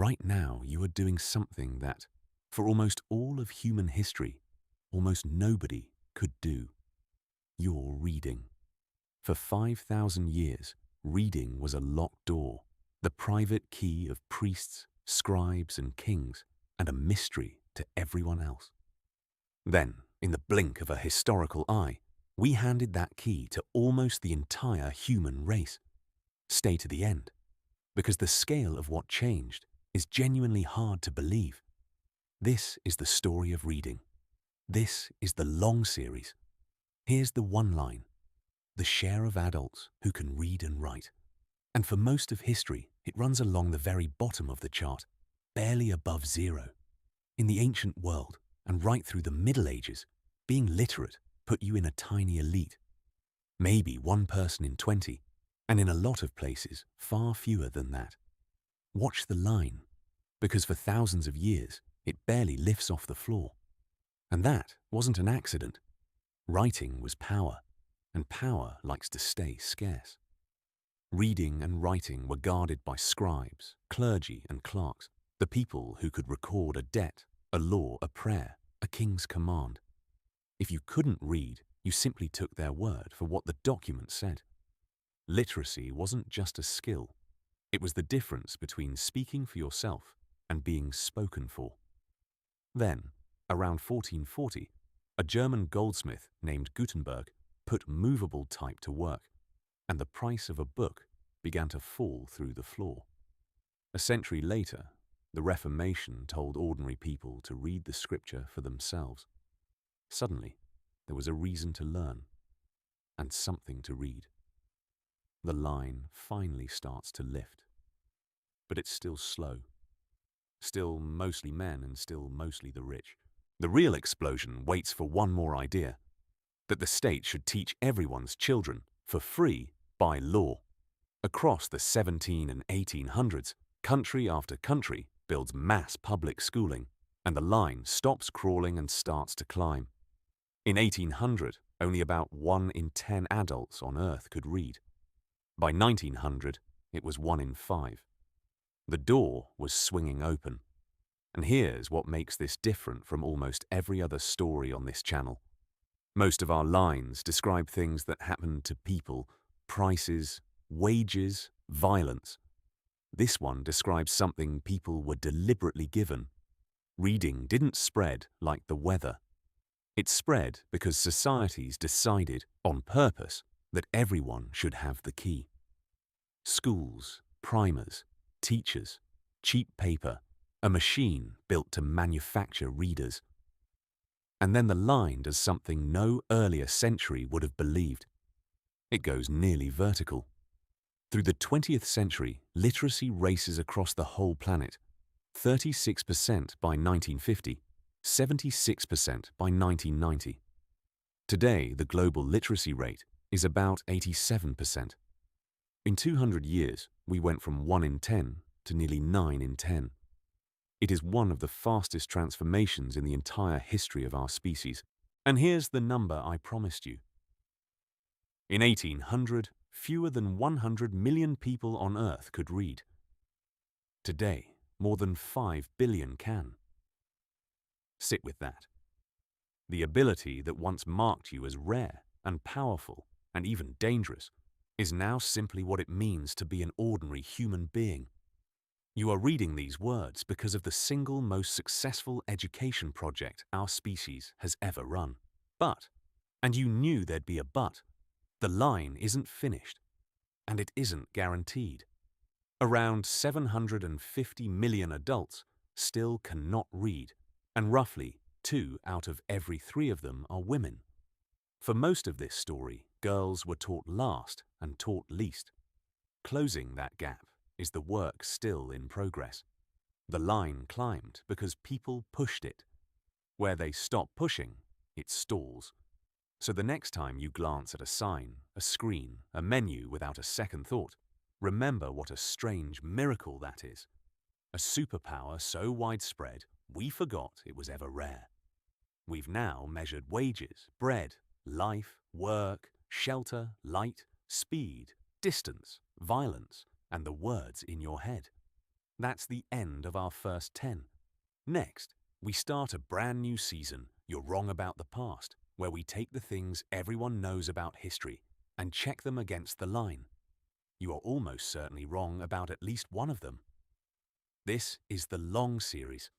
Right now, you are doing something that, for almost all of human history, almost nobody could do. You're reading. For 5,000 years, reading was a locked door, the private key of priests, scribes, and kings, and a mystery to everyone else. Then, in the blink of a historical eye, we handed that key to almost the entire human race. Stay to the end, because the scale of what changed is genuinely hard to believe. This is the story of reading. This is the long series. Here's the one line: the share of adults who can read and write. And for most of history, it runs along the very bottom of the chart, barely above zero. In the ancient world, and right through the Middle Ages, being literate put you in a tiny elite. Maybe one person in 20, and in a lot of places, far fewer than that. Watch the line, because for thousands of years, it barely lifts off the floor. And that wasn't an accident. Writing was power, and power likes to stay scarce. Reading and writing were guarded by scribes, clergy, and clerks, the people who could record a debt, a law, a prayer, a king's command. If you couldn't read, you simply took their word for what the document said. Literacy wasn't just a skill. It was the difference between speaking for yourself and being spoken for. Then, around 1440, a German goldsmith named Gutenberg put movable type to work, and the price of a book began to fall through the floor. A century later, the Reformation told ordinary people to read the scripture for themselves. Suddenly, there was a reason to learn, and something to read. The line finally starts to lift. But it's still slow. Still mostly men and still mostly the rich. The real explosion waits for one more idea: that the state should teach everyone's children, for free, by law. Across the 17 and 1800s, country after country builds mass public schooling, and the line stops crawling and starts to climb. In 1800, only about 1 in 10 adults on Earth could read. By 1900, it was 1 in 5. The door was swinging open. And here's what makes this different from almost every other story on this channel. Most of our lines describe things that happened to people: prices, wages, violence. This one describes something people were deliberately given. Reading didn't spread like the weather. It spread because societies decided, on purpose, that everyone should have the key. Schools, primers, teachers, cheap paper, a machine built to manufacture readers. And then the line does something no earlier century would have believed. It goes nearly vertical. Through the 20th century, literacy races across the whole planet. 36% by 1950, 76% by 1990. Today, the global literacy rate is about 87%. In 200 years, we went from 1 in 10 to nearly 9 in 10. It is one of the fastest transformations in the entire history of our species. And here's the number I promised you. In 1800, fewer than 100 million people on Earth could read. Today, more than 5 billion can. Sit with that. The ability that once marked you as rare and powerful and even dangerous is now simply what it means to be an ordinary human being. You are reading these words because of the single most successful education project our species has ever run. But, and you knew there'd be a but, the line isn't finished, and it isn't guaranteed. Around 750 million adults still cannot read, and roughly 2 out of every 3 of them are women. For most of this story, girls were taught last and taught least. Closing that gap is the work still in progress. The line climbed because people pushed it. Where they stop pushing, it stalls. So the next time you glance at a sign, a screen, a menu without a second thought, remember what a strange miracle that is. A superpower so widespread, we forgot it was ever rare. We've now measured wages, bread, life, work, shelter, light, speed, distance, violence, and the words in your head. That's the end of our first 10. Next, we start a brand new season, You're Wrong About the Past, where we take the things everyone knows about history and check them against the line. You are almost certainly wrong about at least one of them. This is the long series.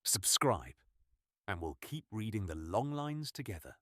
Subscribe, and we'll keep reading the long lines together.